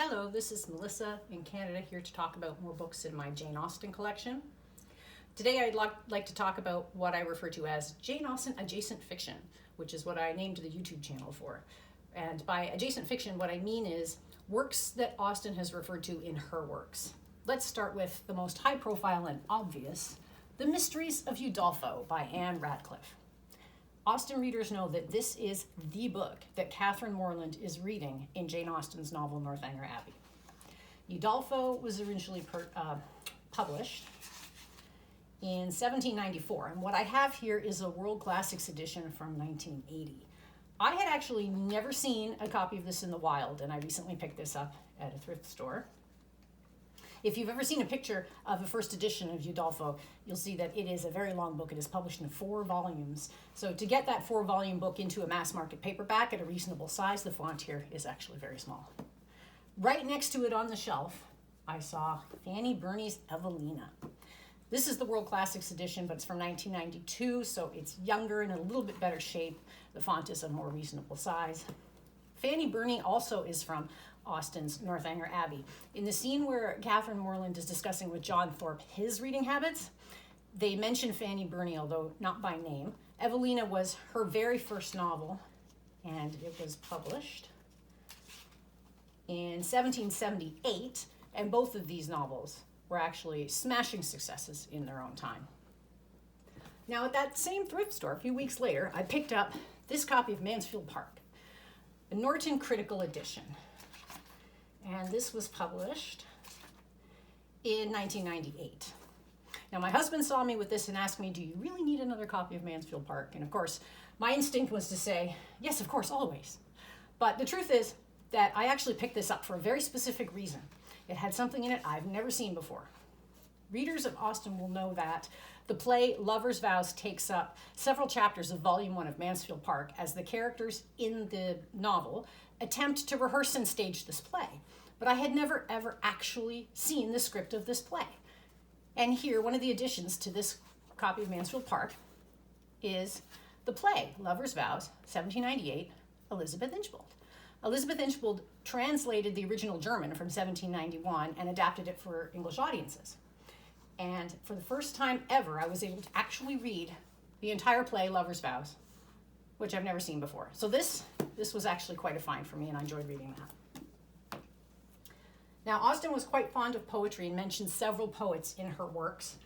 Hello, this is Melissa in Canada, here to talk about more books in my Jane Austen collection. Today I'd like to talk about what I refer to as Jane Austen adjacent fiction, which is what I named the YouTube channel for. And by adjacent fiction, what I mean is works that Austen has referred to in her works. Let's start with the most high profile and obvious, The Mysteries of Udolpho by Anne Radcliffe. Austen readers know that this is the book that Catherine Morland is reading in Jane Austen's novel Northanger Abbey. Udolpho was originally published in 1794, and what I have here is a World Classics edition from 1980. I had actually never seen a copy of this in the wild, and I recently picked this up at a thrift store. If you've ever seen a picture of the first edition of Udolpho, you'll see that it is a very long book. It is published in 4 volumes. So to get that 4-volume book into a mass market paperback at a reasonable size, the font here is actually very small. Right next to it on the shelf, I saw Fanny Burney's Evelina. This is the World Classics edition, but it's from 1992, so it's younger and in a little bit better shape. The font is a more reasonable size. Fanny Burney also is from Austen's Northanger Abbey. In the scene where Catherine Morland is discussing with John Thorpe his reading habits, they mention Fanny Burney, although not by name. Evelina was her very first novel, and it was published in 1778, and both of these novels were actually smashing successes in their own time. Now, at that same thrift store, a few weeks later, I picked up this copy of Mansfield Park, a Norton Critical Edition. And this was published in 1998. Now, my husband saw me with this and asked me, do you really need another copy of Mansfield Park? And of course, my instinct was to say, yes, of course, always. But the truth is that I actually picked this up for a very specific reason. It had something in it I've never seen before. Readers of Austen will know that the play Lover's Vows takes up several chapters of Volume 1 of Mansfield Park as the characters in the novel attempt to rehearse and stage this play. But I had never, ever actually seen the script of this play. And here, one of the additions to this copy of Mansfield Park is the play, Lover's Vows, 1798, Elizabeth Inchbald. Elizabeth Inchbald translated the original German from 1791 and adapted it for English audiences. And for the first time ever, I was able to actually read the entire play, Lover's Vows, which I've never seen before. So this was actually quite a find for me, and I enjoyed reading that. Now, Austen was quite fond of poetry and mentioned several poets in her works,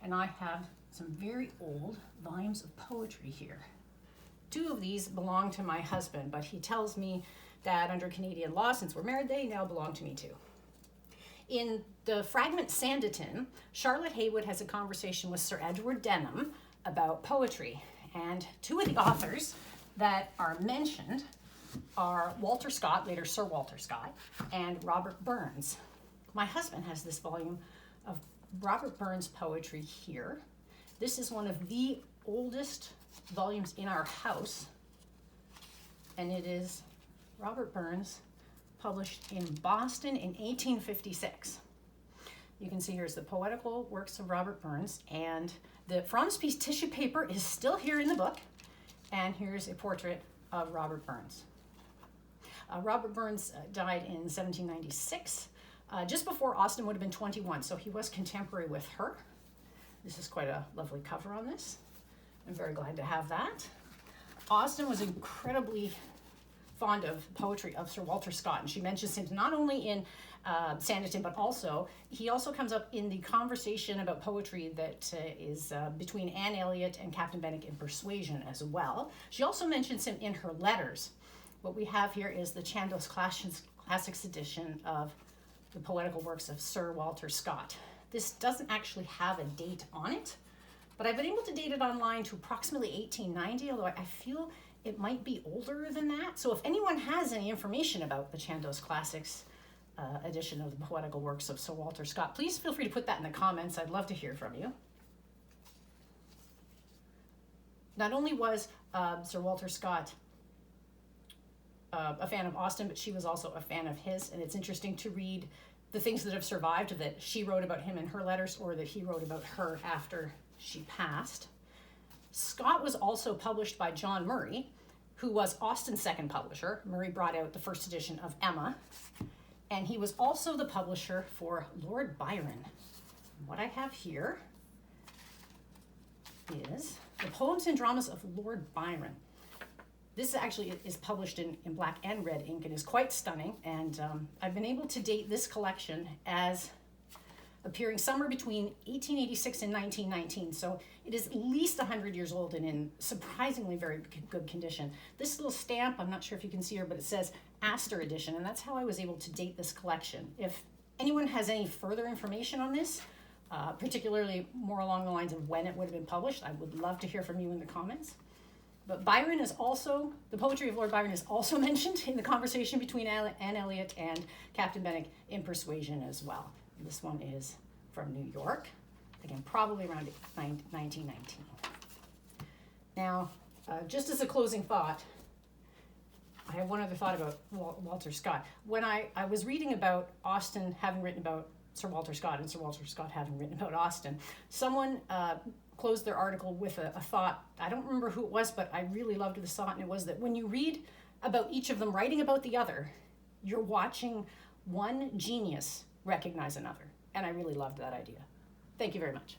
and I have some very old volumes of poetry here. 2 of these belong to my husband, but he tells me that under Canadian law, since we're married, they now belong to me too. In the fragment Sanditon, Charlotte Haywood has a conversation with Sir Edward Denham about poetry, and 2 of the authors that are mentioned are Walter Scott, later Sir Walter Scott, and Robert Burns. My husband has this volume of Robert Burns' poetry here. This is one of the oldest volumes in our house, and it is Robert Burns, published in Boston in 1856. You can see here's the poetical works of Robert Burns, and the frontispiece tissue paper is still here in the book, and here's a portrait of Robert Burns. Robert Burns died in 1796, just before Austen would have been 21, so he was contemporary with her. This is quite a lovely cover on this. I'm very glad to have that. Austen was incredibly fond of poetry of Sir Walter Scott, and she mentions him not only in Sanditon, but he also comes up in the conversation about poetry that is between Anne Elliot and Captain Benwick in Persuasion as well. She also mentions him in her letters. What we have here is the Chandos Classics edition of the poetical works of Sir Walter Scott. This doesn't actually have a date on it, but I've been able to date it online to approximately 1890, although I feel it might be older than that. So if anyone has any information about the Chandos Classics edition of the poetical works of Sir Walter Scott, please feel free to put that in the comments. I'd love to hear from you. Not only was Sir Walter Scott a fan of Austen, but she was also a fan of his, and it's interesting to read the things that have survived that she wrote about him in her letters or that he wrote about her after she passed. Scott was also published by John Murray, who was Austen's second publisher. Murray brought out the first edition of Emma, And he was also the publisher for Lord Byron. What I have here is the Poems and Dramas of Lord Byron. This actually is published in black and red ink and is quite stunning. And I've been able to date this collection as appearing somewhere between 1886 and 1919. So it is at least 100 years old and in surprisingly very good condition. This little stamp, I'm not sure if you can see her, but it says Astor edition, and that's how I was able to date this collection. If anyone has any further information on this, particularly more along the lines of when it would have been published, I would love to hear from you in the comments. But Byron is also, the poetry of Lord Byron is also mentioned in the conversation between Anne Elliot and Captain Benwick in Persuasion as well. This one is from New York, again, probably around 1919. Now, just as a closing thought, I have one other thought about Walter Scott. When I was reading about Austen having written about Sir Walter Scott and Sir Walter Scott having written about Austen, someone closed their article with a thought. I don't remember who it was, but I really loved the thought, and it was that when you read about each of them writing about the other, you're watching one genius recognize another. And I really loved that idea. Thank you very much.